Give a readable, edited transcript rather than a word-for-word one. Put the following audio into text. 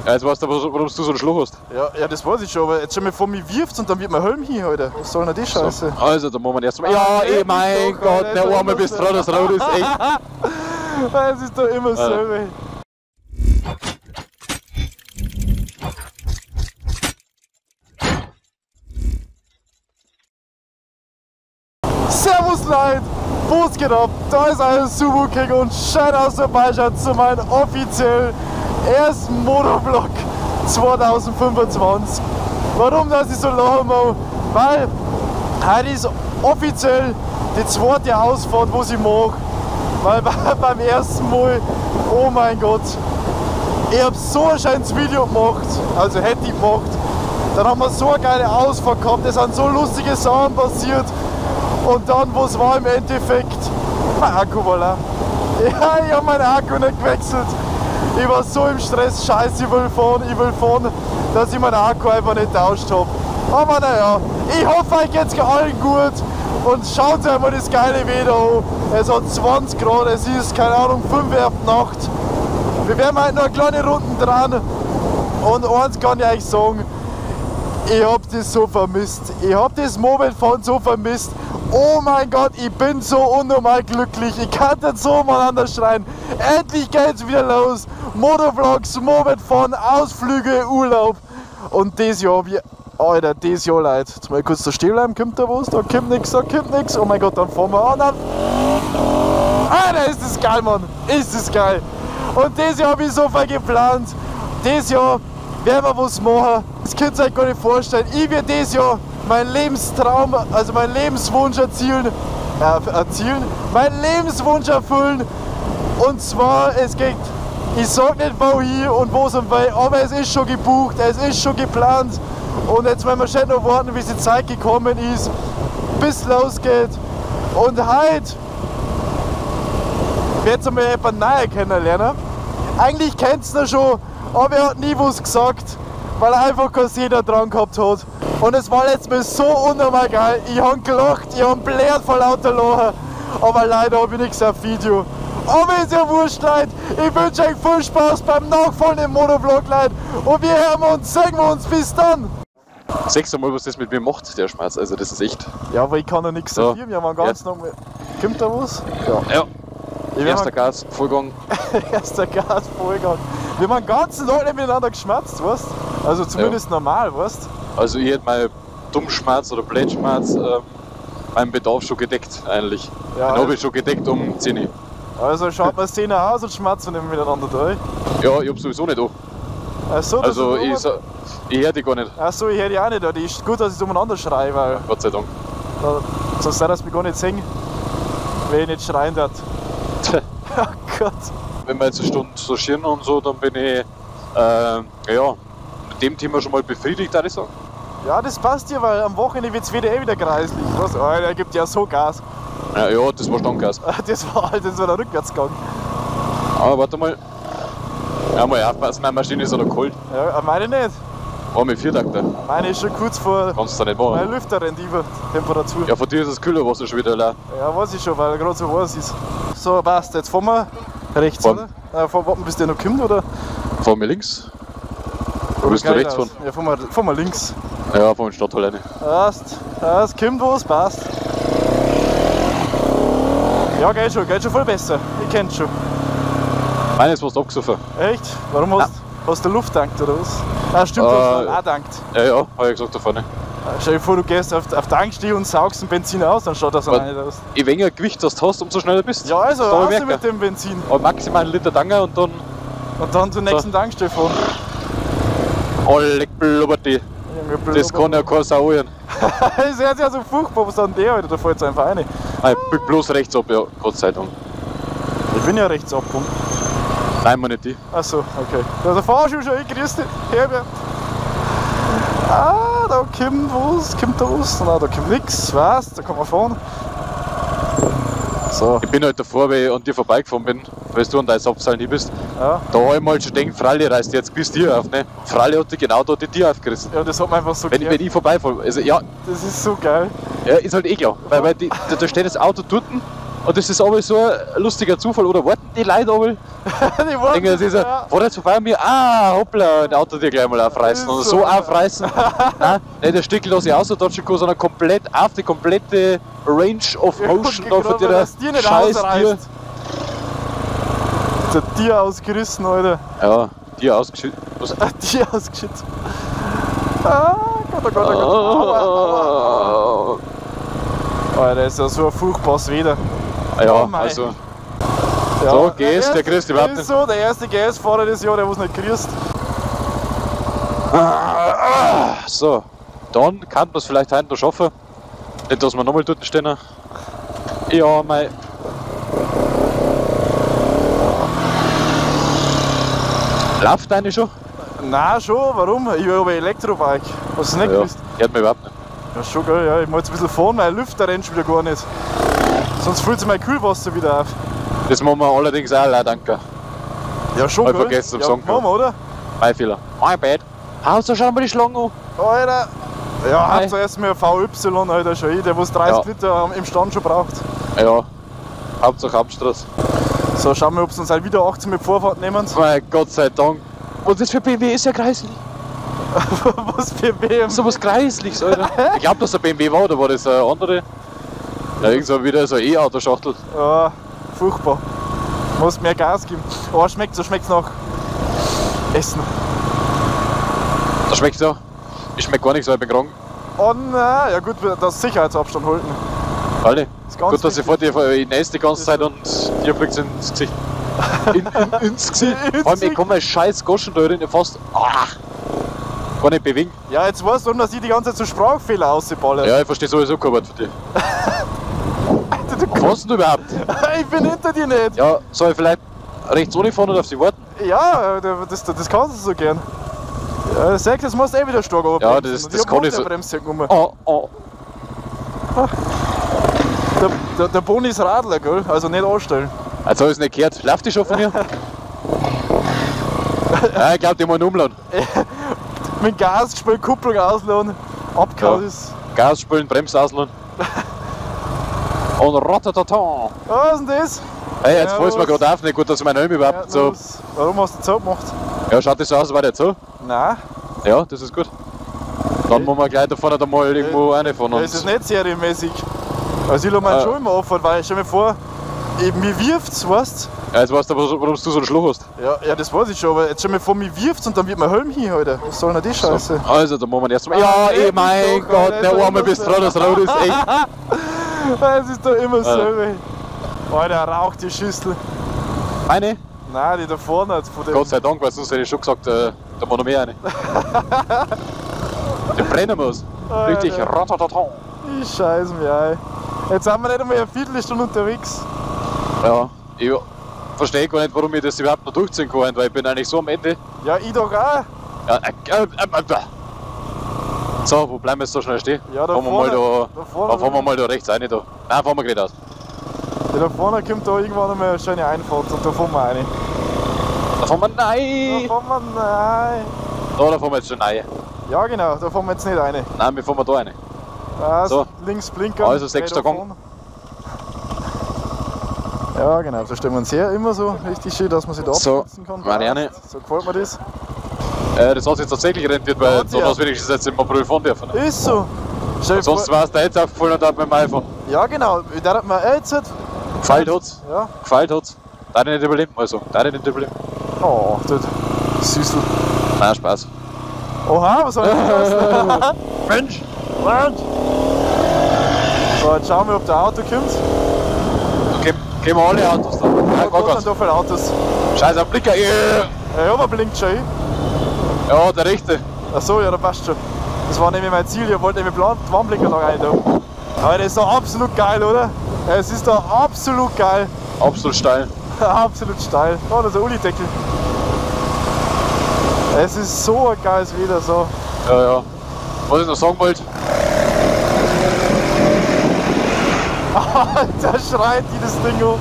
Ja, jetzt weißt du, warum du so einen Schluch hast. Ja, das weiß ich schon, aber jetzt schon mal vor mir wirft und dann wird mein Helm hin, Alter. Was soll denn die Scheiße? So, also, dann machen wir erst mal. Ja, mein doch, Gott, Alter, der Arme bis dran, das Rot ist echt. Es ist doch immer dasselbe. Servus Leute, was geht ab? Da ist euer Subaru King und schaut aus der Beischat zu meinem offiziellen ersten Motovlog 2025. Warum dass ich so lachen muss? Weil heute ist offiziell die zweite Ausfahrt, was ich mache. Weil beim ersten Mal, oh mein Gott, ich habe so ein schönes Video gemacht, also hätte ich gemacht. Dann haben wir so eine geile Ausfahrt gehabt, es sind so lustige Sachen passiert. Und dann, was war im Endeffekt? Mein Akku war leer. Ja, ich habe meinen Akku nicht gewechselt. Ich war so im Stress, scheiße, ich will fahren, dass ich meinen Akku einfach nicht getauscht habe. Aber naja, ich hoffe, euch geht's allen gut und schaut euch mal das geile Wetter an. Es hat 20 Grad, es ist, keine Ahnung, 5 Uhr Nacht. Wir werden heute noch eine kleine Runde dran und eins kann ich euch sagen, ich hab das so vermisst. Ich hab das Mopedfahren so vermisst. Oh mein Gott, ich bin so unnormal glücklich. Ich kann nicht so umeinander schreien. Endlich geht's wieder los. Motovlogs, Mopedfahren, Ausflüge, Urlaub. Und das Jahr, Alter, das Jahr, Leute. Jetzt mal kurz da stehen bleiben. Kommt da was? Da kommt nichts, da kommt nichts. Oh mein Gott, dann fahren wir an. Alter, ist das geil, Mann. Ist das geil. Und das Jahr habe ich so viel geplant. Das Jahr werden wir was machen. Das könnt ihr euch gar nicht vorstellen. Ich werde dieses Jahr meinen Lebenstraum, also meinen Lebenswunsch meinen Lebenswunsch erfüllen. Und zwar, es geht, ich sag nicht wohin und wo es und weil, aber es ist schon gebucht, es ist schon geplant. Und jetzt werden wir schon noch warten, wie die Zeit gekommen ist, bis es losgeht. Und heute werdet ihr mal jemanden näher kennenlernen. Eigentlich kennt ihr ihn schon, aber er hat nie was gesagt, weil er einfach keine Seder dran gehabt hat. Und es war letztes Mal so unnormal geil. Ich habe gelacht, ich habe blärt vor lauter Lachen. Aber leider habe ich nichts auf Video. Aber ist ja wurscht, Leute. Ich wünsche euch viel Spaß beim nachfolgenden Motovlog, Leute. Und wir hören uns, sehen wir uns, bis dann. Sechs Mal, was das mit mir macht, der Schmerz. Also das ist echt. Ja, aber ich kann ja nichts dafür. Wir haben ganz noch mal. Kommt da was? Ja. Erster Gas, Vollgang. Erster Gas, Vollgang. Wir haben den ganzen Tag nicht miteinander geschmerzt, weißt du? Also zumindest normal, weißt du? Also ich hätte meinen Dummschmerz oder Blödschmerz meinen Bedarf schon gedeckt eigentlich. Ja, Den habe ich schon gedeckt um 10 Uhr. Also schaut man 10 Uhr aus und schmerzen nicht miteinander durch. Ja, ich habe sowieso nicht an. Achso, also ich höre die gar nicht. Achso, ich höre die auch nicht an. Die ist gut, dass ich umeinander schreie, weil. Gott sei Dank. Sonst sei das mich gar nicht singen, wenn ich nicht schreien darf. Oh Gott. Wenn wir jetzt eine Stunde so schieren und so, dann bin ich mit dem Thema schon mal befriedigt, würde ich sagen. Ja, das passt ja, weil am Wochenende wird es wieder kreislich. Was? Oh, der gibt ja so Gas. Ja, das war Standgas. Das war der Rückwärtsgang. Aber warte mal. Ja, mal aufpassen, meine Maschine ist noch kalt. Ja, meine nicht. Mit 4-Takter. Meine ist schon kurz vor. Kannst du nicht machen. Mein Lüfter rennt über Temperatur. Ja, von dir ist das Kühlerwasser schon wieder leer. Ja, weiß ich schon, weil er gerade so heiß ist. So, passt. Jetzt fahren wir rechts, oder? Warten, bis der noch kommt, oder? Fahren wir links. Oder willst du rechts fahren? Ja, fahren wir links. Ja, fahren wir in die Stadthalle rein. Passt, kommt was, passt. Ja, geht schon voll besser. Ich kenn's schon. Meines warst du abgesoffen. Echt? Warum hast du Luft tankt oder was? Ah, stimmt, du hast auch tankt. Ja, hab ich gesagt da vorne. Stell dir vor, du gehst auf Tankstelle und saugst den Benzin aus, dann schaut das auch nicht aus. Je weniger Gewicht das du hast, umso schneller bist. Ja, also raus mit dem Benzin. Aber maximal 1 Liter Tanger und dann. Und dann zur nächsten Tankstelle fahren. Oh, leck blubberti. Das kann ja kein Sau hören. Das hört sich ja so furchtbar, was an der, Alter, da fällt es einfach rein. Nein, bieg bloß rechts ab, ja, Gott sei Dank. Ich bin ja rechts ab, Punkt. Nein, man nicht die. Achso, okay. Da fahrst du schon, ich grüß dich, Herbert. Ah, da kommt da was? Nein, da kommt nichts, weißt da kann man fahren. So. Ich bin halt davor, weil ich an dir vorbeigefahren bin, weil du an deinem Abseil nie bist. Ja. Da habe ich mal schon gedacht, Fralle reißt jetzt bis dir auf, ne? Fralle hat dich genau da die Tür aufgerissen. Ja, das hat man einfach so wenn ich vorbeifahre. Also ja. Das ist so geil. Ja, ist halt eh klar. Weil da steht das Auto dort Und das ist aber so ein lustiger Zufall, oder warten die Leute aber? Die warten, Denken sie so, ja. war jetzt vorbei an mir? Ah, hoppla, ein Auto dir gleich mal aufreißen. Und Ist so so. aufreißen. Nein, nicht ein Stück lasse ich ausrutschen kann, sondern komplett auf die komplette Range of Motion da von dir Tier nicht scheiß Tier. ausreißt. Der Tier ausgerissen, Alter. Ja, Tier ausgeschüttet. Was? Ein Tier ausgeschüttet. Ah, Gott, oh Gott, oh Gott. Aua, aua. Alter, das ist ja so ein furchtbares Wetter. Ja, Oh mein. also. Ja, So, GS, der kriegst du überhaupt ist so, der erste GS-Fahrer des Jahres, der was nicht kriegst. So, dann kann man es vielleicht heute noch schaffen. Nicht, dass wir nochmal dort stehen. Ja, mei. Läuft eine schon? Nein, schon, warum? Ich will aber Elektrobike. Hast du nicht Ja, gewusst? hört mich überhaupt nicht. Ja, schon geil, ja. Ich muss jetzt ein bisschen fahren, weil Lüfter rennt wieder gar nicht. Sonst füllt sich mein Kühlwasser wieder auf. Das machen wir allerdings auch, leider, danke. Ja, schon Hab ich geil. vergessen zum Ja, Song. machen wir, oder? Mein Fehler. My bad. Hauptsache schauen wir die Schlange an. Alter! Ja, Nein. Hauptsache erst mal ein VY, Alter, schon ich, der was 30 Ja. Liter im Stand schon braucht. Ja, Hauptsache Hauptstraße. So, schauen wir, ob sie uns halt wieder 18 mit Vorfahrt nehmen. Mein Gott sei Dank. Und das für BMW ist ja kreislich. Was für BMW? So was Kreisliches, Alter. Ich glaube, dass der BMW war, oder war das ein andere? Ja, irgend so wieder so eine E-Auto-Schachtel. Ja, furchtbar. Muss mehr Gas geben. Oh, schmeckt so, schmeckt's nach Essen. Das schmeckt ja. Ich schmeckt gar nichts, weil ich bin krank. Oh nein, ja gut, das Sicherheitsabstand halten. Alle. ist ganz Gut, dass ich wichtig. vor dir ich nächste die ganze Zeit und dir fliegt ins Gesicht. Ins Gesicht. Vor allem, ich kann mein scheiß Goschen da drin fast gar nicht bewegen. Ja, jetzt weißt du, dass ich die ganze Zeit so Sprachfehler ausballer. Ja, ich verstehe sowieso kein Wort von dir. Alter, du Was denn du überhaupt? ich bin hinter dir nicht. Ja, soll ich vielleicht rechts ohne fahren oder auf sie warten? Ja, das kannst du so gern. Ja, sag, das musst du eh wieder stark runterbremsen. Ja, das Und kann hab ich so. Bremse genommen. Oh. Der Boni ist Radler, gell? Also nicht anstellen. Jetzt habe ich es nicht gehört. Läuft die schon von mir? Ja, ich glaube, die wollen umladen. Mit Gas gespielt, Kupplung ausladen, abgehauen Ja. ist. Gas spülen, Bremse ausladen. Und ratatata. Was ist denn das? Hey, jetzt fällt es mir Servus. gerade auf, nicht gut, dass ich meinen Helm überhaupt so. los. Warum hast du das so gemacht? Ja, schaut das so aus, war der so? Nein, Ja, das ist gut. Dann muss man gleich da vorne mal irgendwo reinfahren. das ist Und nicht serienmäßig. Also ich lasse meinen Ah. schon immer anfahren, weil stell mir vor, mir wirft's, weißt ja, jetzt weißt du, warum du so einen Schluch hast. ja, das weiß ich schon, aber jetzt stell mir vor, mir wirft's und dann wird mein Helm hinhalten. Was soll denn die Scheiße? So. Also, da muss man erst mal. Ja, Ah, ey, mein doch, Gott, Alter, der so Arme muss bis dran, das Rot ist echt. Es ist doch immer dasselbe. Alter, raucht die Schüssel. Meine? Nein, die da vorne hat von dem. Gott sei Dank, weil sonst hätte ich schon gesagt, da muss noch mehr rein. Der brennen muss. Richtig Alter. ratatata. Ich scheiß mich ein. Jetzt sind wir nicht einmal eine Viertelstunde unterwegs. Ja, ich verstehe gar nicht, warum ich das überhaupt noch durchziehen kann, weil ich bin eigentlich so am Ende. Ja, ich doch auch. Ja, so, wo bleiben wir jetzt so schnell stehen? Ja, da fahren wir vorne- mal da da, vorne- fahren wir mal da rechts rein. Da. Nein, fahren wir gleich aus. Ja, da vorne kommt da irgendwann einmal eine schöne Einfahrt und da fahren wir rein. Da fahren wir, Da nein! fahren wir nein. Da fahren wir jetzt schon rein. Ja genau, da fahren wir jetzt nicht rein. Nein, wir fahren da rein. Was? So. Links blinken. Also, sechster gleich da Gang. vorne. Ja genau, so stellen wir uns her, immer so richtig schön, dass man sich da So, absitzen kann. Marianne. So gefällt mir das. Das hat sich tatsächlich rentiert, weil Hat's dann ja. hast du wenigstens jetzt im April fahren dürfen. Ist so. Stell dir Sonst vor- war es dir jetzt aufgefallen und auch beim iPhone. Ja genau, da hat man jetzt. Gefällt hat's. Ja. Gefällt hat's. Darf ich nicht überleben, also. Darf ich nicht überleben. Oh, dort. Süßel. Nein, Spaß. Oha, was soll ich denn? Mensch! Mensch! So, jetzt schauen wir, ob der Auto kommt. Gehen wir alle Autos da. Nein, gar Gott, keins. sind da viele Autos. Scheiß auf Blicker. Yeah. Ja, aber blinkt schon. Ja, der Rechte. Achso, ja, da passt schon. Das war nämlich mein Ziel, ich wollte nämlich die Warnblinker noch rein da. Aber das ist doch absolut geil, oder? Es ist doch absolut geil. Absolut steil. Absolut steil. Oh, da ist ein Uli-Deckel. Es ist so ein geiles Wetter, so. Ja. Was ich noch sagen wollte, Alter, schreit die das Ding um.